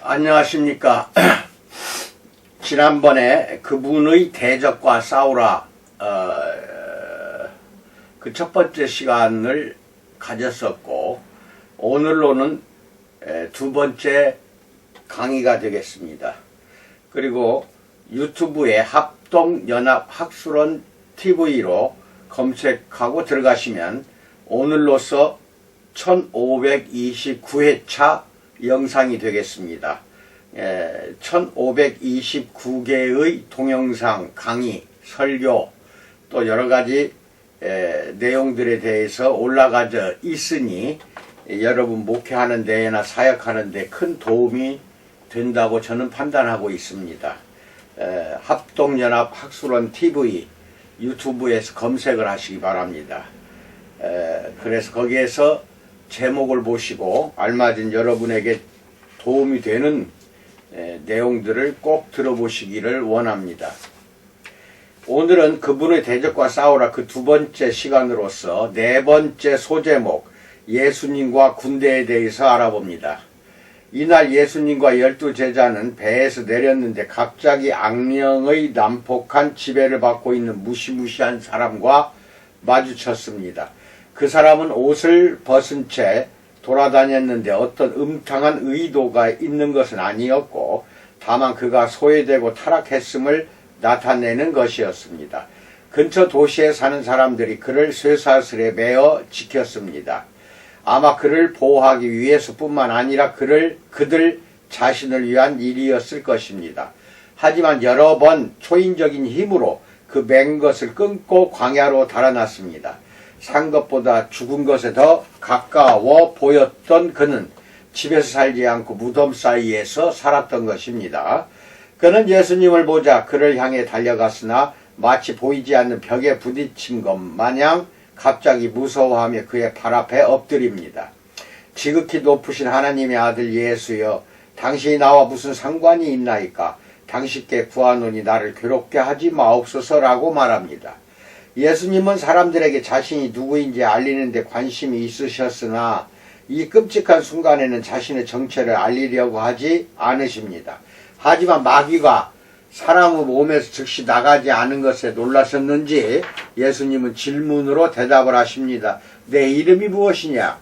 안녕하십니까. 지난번에 그분의 대적과 싸우라 그 첫 번째 시간을 가졌었고, 오늘로는 두 번째 강의가 되겠습니다. 그리고 유튜브에 합동연합학술원 TV로 검색하고 들어가시면 오늘로서 1529회차 영상이 되겠습니다. 1529개의 동영상, 강의, 설교, 또 여러가지 내용들에 대해서 올라가져 있으니 여러분 목회하는 데나 사역하는 데 큰 도움이 된다고 저는 판단하고 있습니다. 합동연합학술원 TV 유튜브에서 검색을 하시기 바랍니다. 그래서 거기에서 제목을 보시고 알맞은 여러분에게 도움이 되는 내용들을 꼭 들어보시기를 원합니다. 오늘은 그분의 대적과 싸우라 그 두 번째 시간으로서 네 번째 소제목, 예수님과 군대에 대해서 알아봅니다. 이날 예수님과 12제자는 배에서 내렸는데 갑자기 악령의 난폭한 지배를 받고 있는 무시무시한 사람과 마주쳤습니다. 그 사람은 옷을 벗은 채 돌아다녔는데 어떤 음탕한 의도가 있는 것은 아니었고, 다만 그가 소외되고 타락했음을 나타내는 것이었습니다. 근처 도시에 사는 사람들이 그를 쇠사슬에 매어 지켰습니다. 아마 그를 보호하기 위해서뿐만 아니라 그들 자신을 위한 일이었을 것입니다. 하지만 여러 번 초인적인 힘으로 그 맨 것을 끊고 광야로 달아났습니다. 산 것보다 죽은 것에 더 가까워 보였던 그는 집에서 살지 않고 무덤 사이에서 살았던 것입니다. 그는 예수님을 보자 그를 향해 달려갔으나 마치 보이지 않는 벽에 부딪힌 것 마냥 갑자기 무서워하며 그의 발 앞에 엎드립니다. 지극히 높으신 하나님의 아들 예수여, 당신이 나와 무슨 상관이 있나이까? 당신께 구하노니 나를 괴롭게 하지 마옵소서라고 말합니다. 예수님은 사람들에게 자신이 누구인지 알리는데 관심이 있으셨으나 이 끔찍한 순간에는 자신의 정체를 알리려고 하지 않으십니다. 하지만 마귀가 사람의 몸에서 즉시 나가지 않은 것에 놀라셨는지 예수님은 질문으로 대답을 하십니다. 내 이름이 무엇이냐?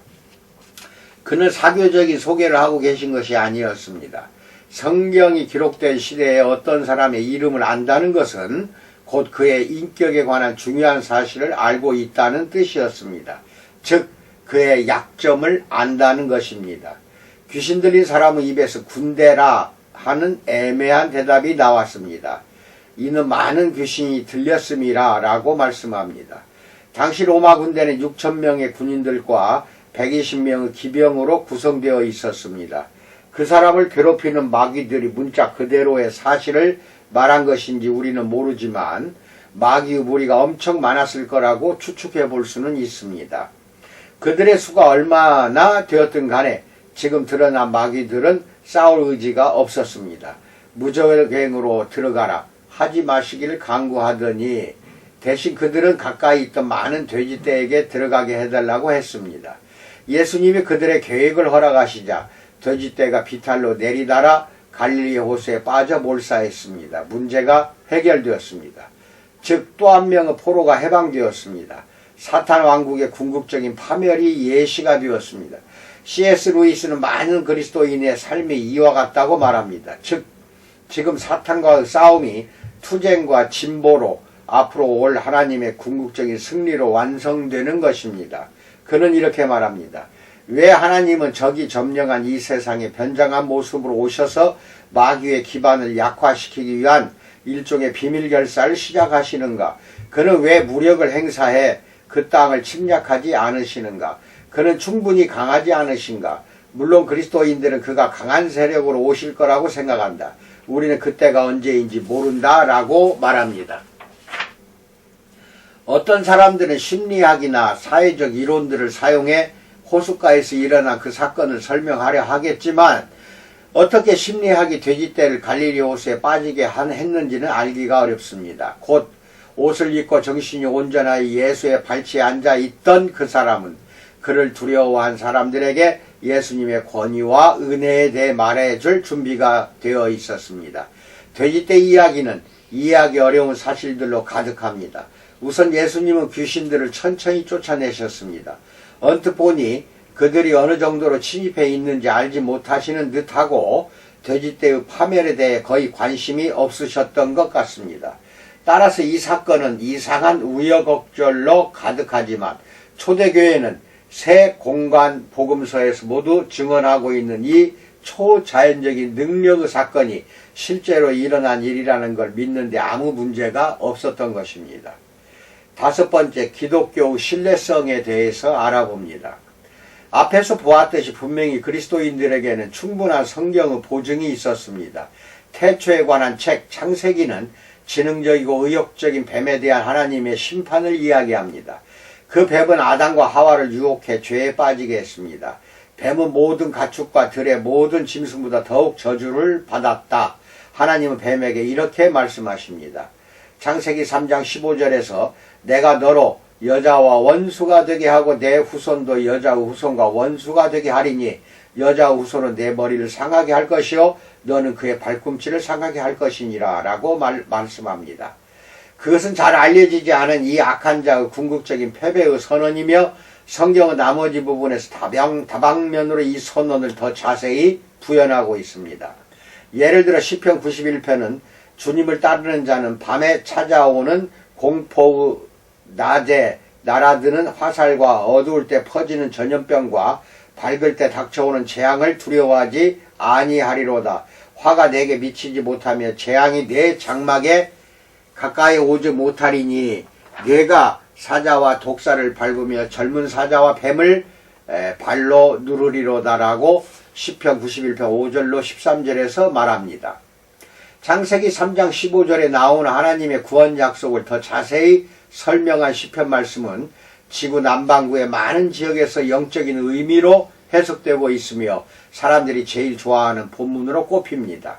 그는 사교적인 소개를 하고 계신 것이 아니었습니다. 성경이 기록된 시대에 어떤 사람의 이름을 안다는 것은 곧 그의 인격에 관한 중요한 사실을 알고 있다는 뜻이었습니다. 즉 그의 약점을 안다는 것입니다. 귀신 들린 사람의 입에서 군대라 하는 애매한 대답이 나왔습니다. 이는 많은 귀신이 들렸음이라 라고 말씀합니다. 당시 로마 군대는 6,000명의 군인들과 120명의 기병으로 구성되어 있었습니다. 그 사람을 괴롭히는 마귀들이 문자 그대로의 사실을 말한 것인지 우리는 모르지만 마귀의 무리가 엄청 많았을 거라고 추측해 볼 수는 있습니다. 그들의 수가 얼마나 되었든 간에 지금 드러난 마귀들은 싸울 의지가 없었습니다. 무적행으로 들어가라 하지 마시기를 강구하더니 대신 그들은 가까이 있던 많은 돼지떼에게 들어가게 해달라고 했습니다. 예수님이 그들의 계획을 허락하시자 돼지떼가 비탈로 내리달아 갈릴리 호수에 빠져 몰사했습니다. 문제가 해결되었습니다. 즉 또 한 명의 포로가 해방되었습니다. 사탄 왕국의 궁극적인 파멸이 예시가 되었습니다. C.S. 루이스는 많은 그리스도인의 삶이 이와 같다고 말합니다. 즉 지금 사탄과의 싸움이 투쟁과 진보로 앞으로 올 하나님의 궁극적인 승리로 완성되는 것입니다. 그는 이렇게 말합니다. 왜 하나님은 적이 점령한 이 세상에 변장한 모습으로 오셔서 마귀의 기반을 약화시키기 위한 일종의 비밀결사를 시작하시는가? 그는 왜 무력을 행사해 그 땅을 침략하지 않으시는가? 그는 충분히 강하지 않으신가? 물론 그리스도인들은 그가 강한 세력으로 오실 거라고 생각한다. 우리는 그때가 언제인지 모른다 라고 말합니다. 어떤 사람들은 심리학이나 사회적 이론들을 사용해 호숫가에서 일어난 그 사건을 설명하려 하겠지만 어떻게 심리학이 돼지떼를 갈릴리 호수에 빠지게 했는지는 알기가 어렵습니다. 곧 옷을 입고 정신이 온전하여 예수의 발치에 앉아 있던 그 사람은 그를 두려워한 사람들에게 예수님의 권위와 은혜에 대해 말해줄 준비가 되어 있었습니다. 돼지떼 이야기는 이해하기 어려운 사실들로 가득합니다. 우선 예수님은 귀신들을 천천히 쫓아내셨습니다. 언뜻 보니 그들이 어느 정도로 침입해 있는지 알지 못하시는 듯하고 돼지떼의 파멸에 대해 거의 관심이 없으셨던 것 같습니다. 따라서 이 사건은 이상한 우여곡절로 가득하지만 초대교회는 새 공간 복음서에서 모두 증언하고 있는 이 초자연적인 능력의 사건이 실제로 일어난 일이라는 걸 믿는데 아무 문제가 없었던 것입니다. 다섯 번째, 기독교의 신뢰성에 대해서 알아봅니다. 앞에서 보았듯이 분명히 그리스도인들에게는 충분한 성경의 보증이 있었습니다. 태초에 관한 책 창세기는 지능적이고 의욕적인 뱀에 대한 하나님의 심판을 이야기합니다. 그 뱀은 아담과 하와를 유혹해 죄에 빠지게 했습니다. 뱀은 모든 가축과 들의 모든 짐승보다 더욱 저주를 받았다. 하나님은 뱀에게 이렇게 말씀하십니다. 창세기 3장 15절에서 내가 너로 여자와 원수가 되게 하고 내 후손도 여자의 후손과 원수가 되게 하리니 여자의 후손은 내 머리를 상하게 할 것이요 너는 그의 발꿈치를 상하게 할 것이니라 라고 말씀합니다. 그것은 잘 알려지지 않은 이 악한 자의 궁극적인 패배의 선언이며 성경의 나머지 부분에서 다방면으로 이 선언을 더 자세히 부연하고 있습니다. 예를 들어 시편 91편은 주님을 따르는 자는 밤에 찾아오는 공포의 낮에 날아드는 화살과 어두울 때 퍼지는 전염병과 밝을 때 닥쳐오는 재앙을 두려워하지 아니하리로다. 화가 내게 미치지 못하며 재앙이 내 장막에 가까이 오지 못하리니 내가 사자와 독사를 밟으며 젊은 사자와 뱀을 발로 누르리로다라고 시편 91편 5절로 13절에서 말합니다. 창세기 3장 15절에 나오는 하나님의 구원 약속을 더 자세히 설명한 시편 말씀은 지구 남반구의 많은 지역에서 영적인 의미로 해석되고 있으며 사람들이 제일 좋아하는 본문으로 꼽힙니다.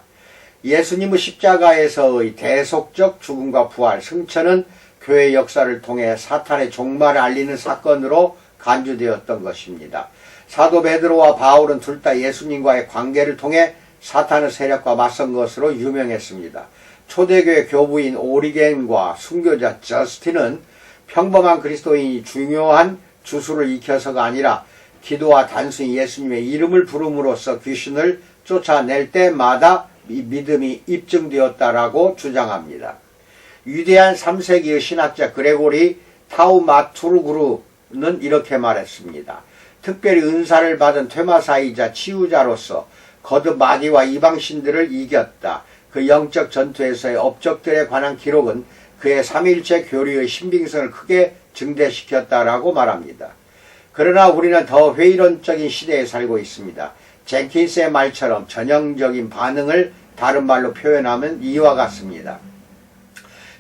예수님의 십자가에서의 대속적 죽음과 부활, 승천은 교회 역사를 통해 사탄의 종말을 알리는 사건으로 간주되었던 것입니다. 사도 베드로와 바울은 둘 다 예수님과의 관계를 통해 사탄의 세력과 맞선 것으로 유명했습니다. 초대교회 교부인 오리겐과 순교자 저스틴은 평범한 그리스도인이 중요한 주술을 익혀서가 아니라 기도와 단순히 예수님의 이름을 부름으로써 귀신을 쫓아낼 때마다 믿음이 입증되었다라고 주장합니다. 위대한 3세기의 신학자 그레고리 타우마투르구르는 이렇게 말했습니다. 특별히 은사를 받은 퇴마사이자 치유자로서 거듭 마귀와 이방신들을 이겼다. 그 영적 전투에서의 업적들에 관한 기록은 그의 삼위일체 교리의 신빙성을 크게 증대시켰다라고 말합니다. 그러나 우리는 더 회의론적인 시대에 살고 있습니다. 젠킨스의 말처럼 전형적인 반응을 다른 말로 표현하면 이와 같습니다.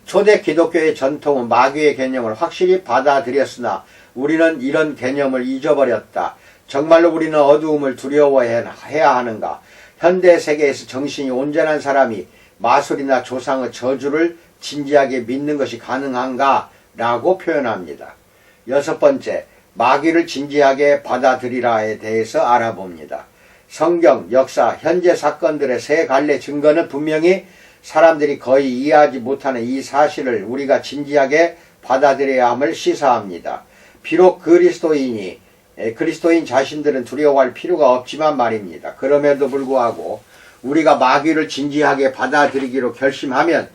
초대 기독교의 전통은 마귀의 개념을 확실히 받아들였으나 우리는 이런 개념을 잊어버렸다. 정말로 우리는 어두움을 두려워해야 하는가? 현대 세계에서 정신이 온전한 사람이 마술이나 조상의 저주를 진지하게 믿는 것이 가능한가? 라고 표현합니다. 여섯 번째, 마귀를 진지하게 받아들이라에 대해서 알아봅니다. 성경, 역사, 현재 사건들의 세 갈래 증거는 분명히 사람들이 거의 이해하지 못하는 이 사실을 우리가 진지하게 받아들여야 함을 시사합니다. 비록 그리스도인 자신들은 두려워할 필요가 없지만 말입니다. 그럼에도 불구하고 우리가 마귀를 진지하게 받아들이기로 결심하면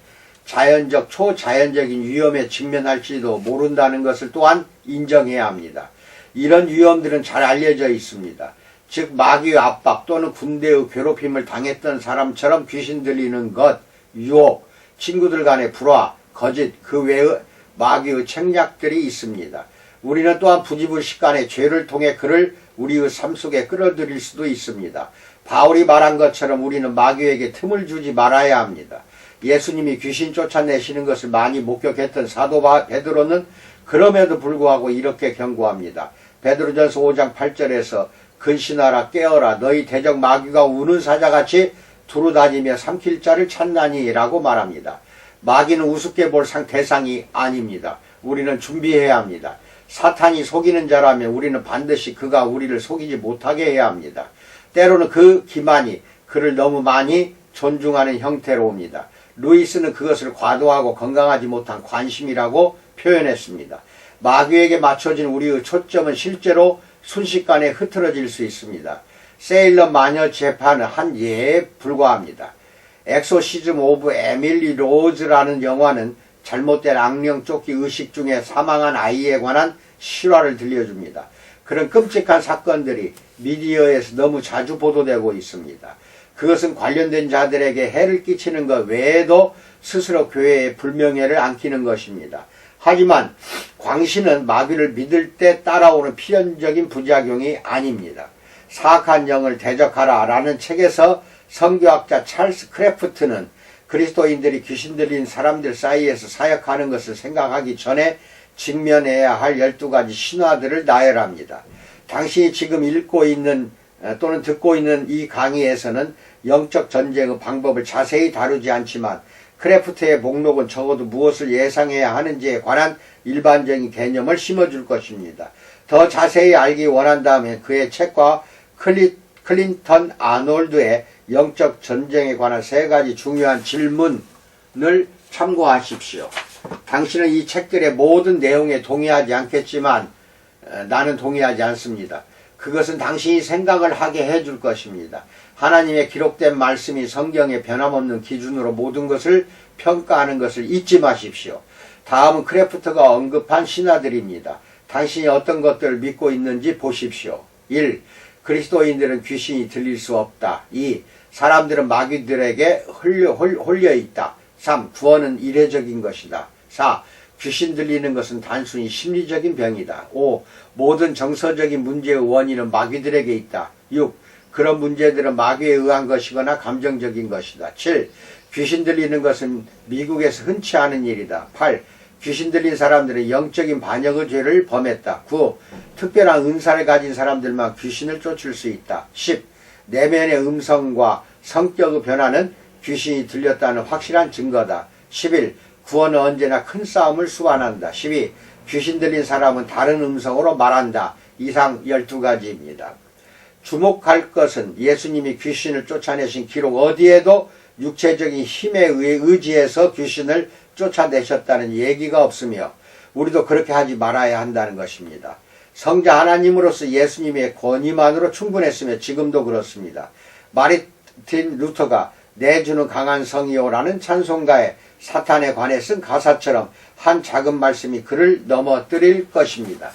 자연적, 초자연적인 위험에 직면할지도 모른다는 것을 또한 인정해야 합니다. 이런 위험들은 잘 알려져 있습니다. 즉 마귀의 압박 또는 군대의 괴롭힘을 당했던 사람처럼 귀신 들리는 것, 유혹, 친구들 간의 불화, 거짓, 그 외의 마귀의 책략들이 있습니다. 우리는 또한 부지불식간의 죄를 통해 그를 우리의 삶 속에 끌어들일 수도 있습니다. 바울이 말한 것처럼 우리는 마귀에게 틈을 주지 말아야 합니다. 예수님이 귀신 쫓아내시는 것을 많이 목격했던 사도 베드로는 그럼에도 불구하고 이렇게 경고합니다. 베드로전서 5장 8절에서 근신하라 깨어라 너희 대적 마귀가 우는 사자같이 두루다니며 삼킬 자를 찾나니 라고 말합니다. 마귀는 우습게 볼 대상이 아닙니다. 우리는 준비해야 합니다. 사탄이 속이는 자라면 우리는 반드시 그가 우리를 속이지 못하게 해야 합니다. 때로는 그 기만이 그를 너무 많이 존중하는 형태로 옵니다. 루이스는 그것을 과도하고 건강하지 못한 관심이라고 표현했습니다. 마귀에게 맞춰진 우리의 초점은 실제로 순식간에 흐트러질 수 있습니다. 세일러 마녀 재판은 한 예에 불과합니다. 엑소시즘 오브 에밀리 로즈라는 영화는 잘못된 악령 쫓기 의식 중에 사망한 아이에 관한 실화를 들려줍니다. 그런 끔찍한 사건들이 미디어에서 너무 자주 보도되고 있습니다. 그것은 관련된 자들에게 해를 끼치는 것 외에도 스스로 교회에 불명예를 안기는 것입니다. 하지만 광신은 마귀를 믿을 때 따라오는 필연적인 부작용이 아닙니다. 사악한 영을 대적하라 라는 책에서 성교학자 찰스 크래프트는 그리스도인들이 귀신 들린 사람들 사이에서 사역하는 것을 생각하기 전에 직면해야 할 12가지 신화들을 나열합니다. 당신이 지금 읽고 있는 또는 듣고 있는 이 강의에서는 영적 전쟁의 방법을 자세히 다루지 않지만 크래프트의 목록은 적어도 무엇을 예상해야 하는지에 관한 일반적인 개념을 심어줄 것입니다. 더 자세히 알기 원한다면 그의 책과 클린턴 아놀드의 영적 전쟁에 관한 3가지 중요한 질문을 참고하십시오. 당신은 이 책들의 모든 내용에 동의하지 않겠지만 나는 동의하지 않습니다. 그것은 당신이 생각을 하게 해줄 것입니다. 하나님의 기록된 말씀이 성경의 변함없는 기준으로 모든 것을 평가하는 것을 잊지 마십시오. 다음은 크래프트가 언급한 신화들입니다. 당신이 어떤 것들을 믿고 있는지 보십시오. 1. 그리스도인들은 귀신이 들릴 수 없다. 2. 사람들은 마귀들에게 홀려 있다. 3. 구원은 이례적인 것이다. 4. 귀신 들리는 것은 단순히 심리적인 병이다. 5. 모든 정서적인 문제의 원인은 마귀들에게 있다. 6. 그런 문제들은 마귀에 의한 것이거나 감정적인 것이다. 7. 귀신 들리는 것은 미국에서 흔치 않은 일이다. 8. 귀신 들린 사람들은 영적인 반역의 죄를 범했다. 9. 특별한 은사를 가진 사람들만 귀신을 쫓을 수 있다. 10. 내면의 음성과 성격의 변화는 귀신이 들렸다는 확실한 증거다. 11. 구원은 언제나 큰 싸움을 수반한다. 12. 귀신 들린 사람은 다른 음성으로 말한다. 이상 12가지입니다. 주목할 것은 예수님이 귀신을 쫓아내신 기록 어디에도 육체적인 힘에 의지해서 귀신을 쫓아내셨다는 얘기가 없으며 우리도 그렇게 하지 말아야 한다는 것입니다. 성자 하나님으로서 예수님의 권위만으로 충분했으며 지금도 그렇습니다. 마르틴 루터가 내주는 강한 성이요라는 찬송가에 사탄에 관해 쓴 가사처럼 한 작은 말씀이 그를 넘어뜨릴 것입니다.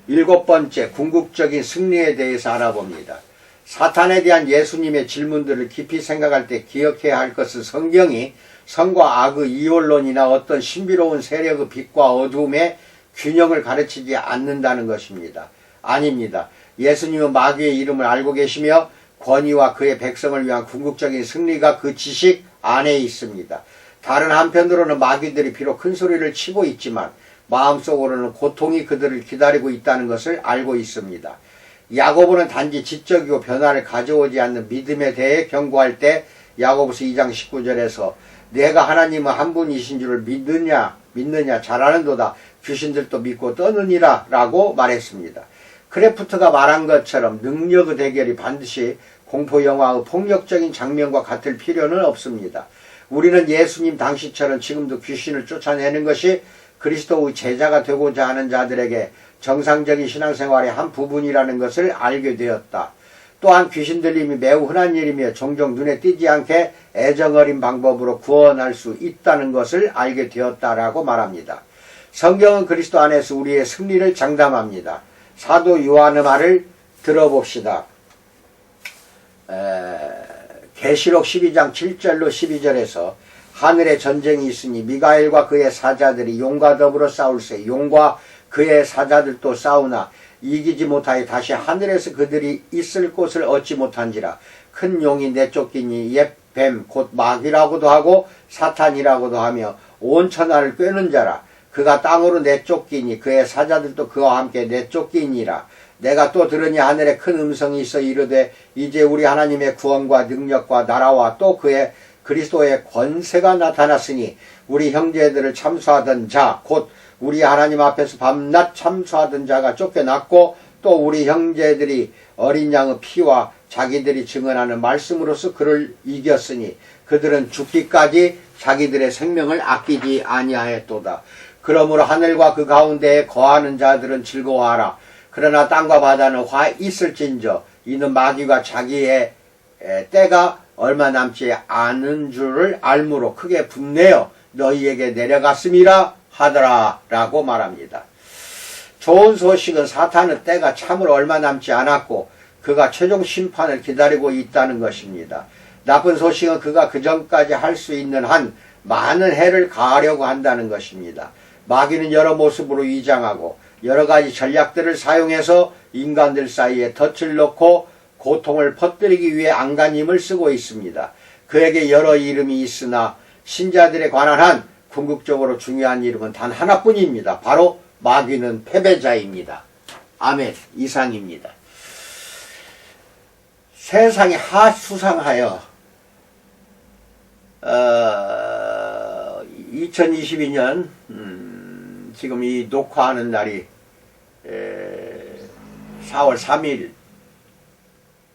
7번째, 궁극적인 승리에 대해서 알아봅니다. 사탄에 대한 예수님의 질문들을 깊이 생각할 때 기억해야 할 것은 성경이 선과 악의 이원론이나 어떤 신비로운 세력의 빛과 어두움의 균형을 가르치지 않는다는 것입니다. 아닙니다. 예수님은 마귀의 이름을 알고 계시며 권위와 그의 백성을 위한 궁극적인 승리가 그 지식 안에 있습니다. 다른 한편으로는 마귀들이 비록 큰 소리를 치고 있지만 마음속으로는 고통이 그들을 기다리고 있다는 것을 알고 있습니다. 야고보는 단지 지적이고 변화를 가져오지 않는 믿음에 대해 경고할 때 야고보서 2장 19절에서 내가 하나님은 한 분이신 줄을 믿느냐 잘하는도다 귀신들도 믿고 떠느니라 라고 말했습니다. 크래프트가 말한 것처럼 능력의 대결이 반드시 공포영화의 폭력적인 장면과 같을 필요는 없습니다. 우리는 예수님 당시처럼 지금도 귀신을 쫓아내는 것이 그리스도의 제자가 되고자 하는 자들에게 정상적인 신앙생활의 한 부분이라는 것을 알게 되었다. 또한 귀신 들림이 매우 흔한 일이며 종종 눈에 띄지 않게 애정어린 방법으로 구원할 수 있다는 것을 알게 되었다라고 말합니다. 성경은 그리스도 안에서 우리의 승리를 장담합니다. 사도 요한의 말을 들어봅시다. 계시록 12장 7절로 12절에서 하늘에 전쟁이 있으니 미가엘과 그의 사자들이 용과 더불어 싸울세 용과 그의 사자들도 싸우나 이기지 못하여 다시 하늘에서 그들이 있을 곳을 얻지 못한지라. 큰 용이 내쫓기니 옛 뱀 곧 마귀라고도 하고 사탄이라고도 하며 온 천하를 꿰는 자라. 그가 땅으로 내쫓기니 그의 사자들도 그와 함께 내쫓기니라. 내가 또 들으니 하늘에 큰 음성이 있어 이르되 이제 우리 하나님의 구원과 능력과 나라와 또 그의 그리스도의 권세가 나타났으니 우리 형제들을 참수하던 자 곧 우리 하나님 앞에서 밤낮 참수하던 자가 쫓겨났고 또 우리 형제들이 어린 양의 피와 자기들이 증언하는 말씀으로서 그를 이겼으니 그들은 죽기까지 자기들의 생명을 아끼지 아니하였도다. 그러므로 하늘과 그 가운데에 거하는 자들은 즐거워하라. 그러나 땅과 바다는 화 있을진저 이는 마귀가 자기의 때가 얼마 남지 않은 줄을 알므로 크게 분내어 너희에게 내려갔음이라 하더라 라고 말합니다. 좋은 소식은 사탄의 때가 참으로 얼마 남지 않았고 그가 최종 심판을 기다리고 있다는 것입니다. 나쁜 소식은 그가 그 전까지 할 수 있는 한 많은 해를 가하려고 한다는 것입니다. 마귀는 여러 모습으로 위장하고 여러 가지 전략들을 사용해서 인간들 사이에 덫을 놓고 고통을 퍼뜨리기 위해 안간힘을 쓰고 있습니다. 그에게 여러 이름이 있으나 신자들에 관한 한 궁극적으로 중요한 이름은 단 하나뿐입니다. 바로 마귀는 패배자입니다. 아멘. 이상입니다. 세상이 하수상하여 2022년 지금 이 녹화하는 날이 4월 3일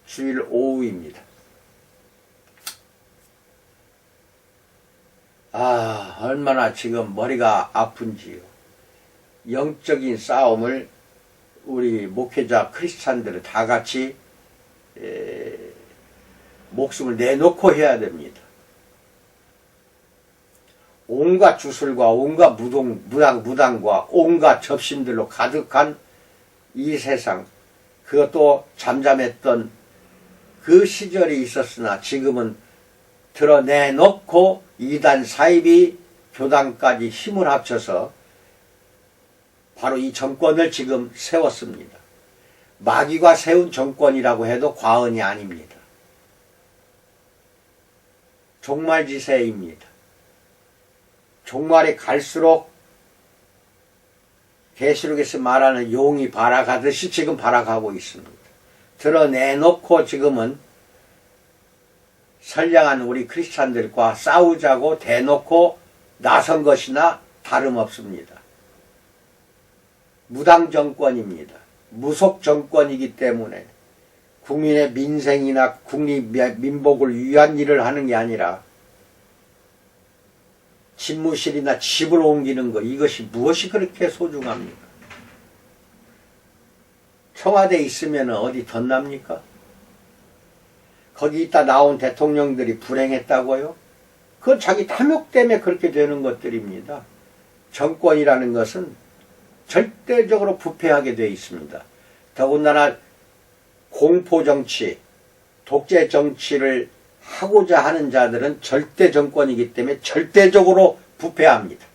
주일 오후입니다. 얼마나 지금 머리가 아픈지요. 영적인 싸움을 우리 목회자 크리스찬들은 다 같이 목숨을 내놓고 해야 됩니다. 온갖 주술과 온갖 무당과 온갖 접신들로 가득한 이 세상, 그것도 잠잠했던 그 시절이 있었으나 지금은 드러내놓고 이단 사이비 교단까지 힘을 합쳐서 바로 이 정권을 지금 세웠습니다. 마귀가 세운 정권이라고 해도 과언이 아닙니다. 종말지세입니다. 종말이 갈수록 계시록에서 말하는 용이 발악하듯이 지금 발악하고 있습니다. 드러내놓고 지금은 선량한 우리 크리스찬들과 싸우자고 대놓고 나선 것이나 다름없습니다. 무당 정권입니다. 무속 정권이기 때문에 국민의 민생이나 국민복을 위한 일을 하는 게 아니라 집무실이나 집을 옮기는 것, 이것이 무엇이 그렇게 소중합니까? 청와대에 있으면 어디 덧납니까? 거기 있다 나온 대통령들이 불행했다고요? 그건 자기 탐욕 때문에 그렇게 되는 것들입니다. 정권이라는 것은 절대적으로 부패하게 되어 있습니다. 더군다나 공포정치, 독재정치를 하고자 하는 자들은 절대 정권이기 때문에 절대적으로 부패합니다.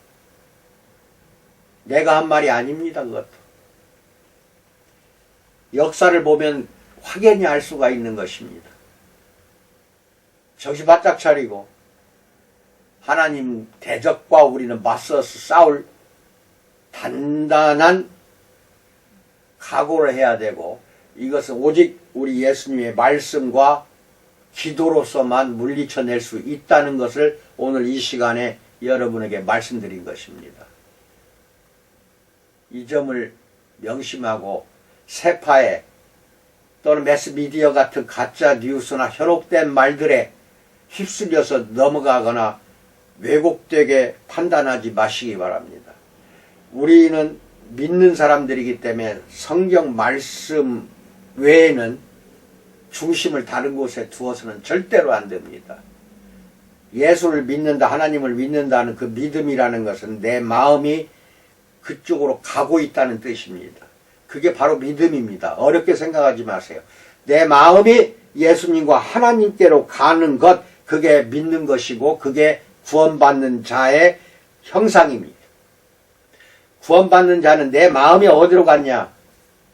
내가 한 말이 아닙니다. 그것도. 역사를 보면 확연히 알 수가 있는 것입니다. 정신 바짝 차리고 하나님 대적과 우리는 맞서서 싸울 단단한 각오를 해야 되고, 이것은 오직 우리 예수님의 말씀과 기도로서만 물리쳐낼 수 있다는 것을 오늘 이 시간에 여러분에게 말씀드린 것입니다. 이 점을 명심하고 세파에 또는 매스미디어 같은 가짜 뉴스나 현혹된 말들에 휩쓸려서 넘어가거나 왜곡되게 판단하지 마시기 바랍니다. 우리는 믿는 사람들이기 때문에 성경 말씀 외에는 중심을 다른 곳에 두어서는 절대로 안 됩니다. 예수를 믿는다, 하나님을 믿는다는 그 믿음이라는 것은 내 마음이 그쪽으로 가고 있다는 뜻입니다. 그게 바로 믿음입니다. 어렵게 생각하지 마세요. 내 마음이 예수님과 하나님께로 가는 것, 그게 믿는 것이고 그게 구원받는 자의 형상입니다. 구원받는 자는 내 마음이 어디로 갔냐?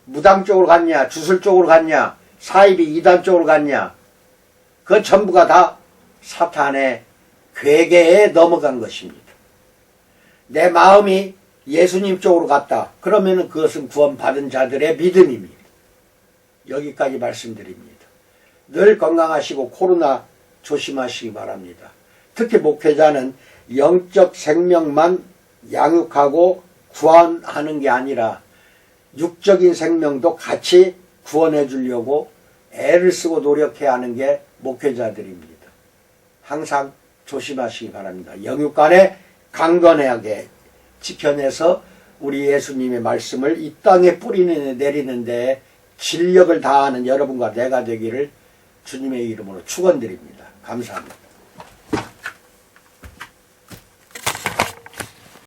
무당 쪽으로 갔냐? 주술 쪽으로 갔냐? 사이비 이단 쪽으로 갔냐? 그 전부가 다 사탄의 괴계에 넘어간 것입니다. 내 마음이 예수님 쪽으로 갔다. 그러면 그것은 구원받은 자들의 믿음입니다. 여기까지 말씀드립니다. 늘 건강하시고 코로나 조심하시기 바랍니다. 특히 목회자는 영적 생명만 양육하고 구원하는 게 아니라 육적인 생명도 같이 구원해 주려고 애를 쓰고 노력해야 하는 게 목회자들입니다. 항상 조심하시기 바랍니다. 영육간에 강건하게 지켜내서 우리 예수님의 말씀을 이 땅에 뿌리는 내리는데 진력을 다하는 여러분과 내가 되기를 주님의 이름으로 축원드립니다. 감사합니다.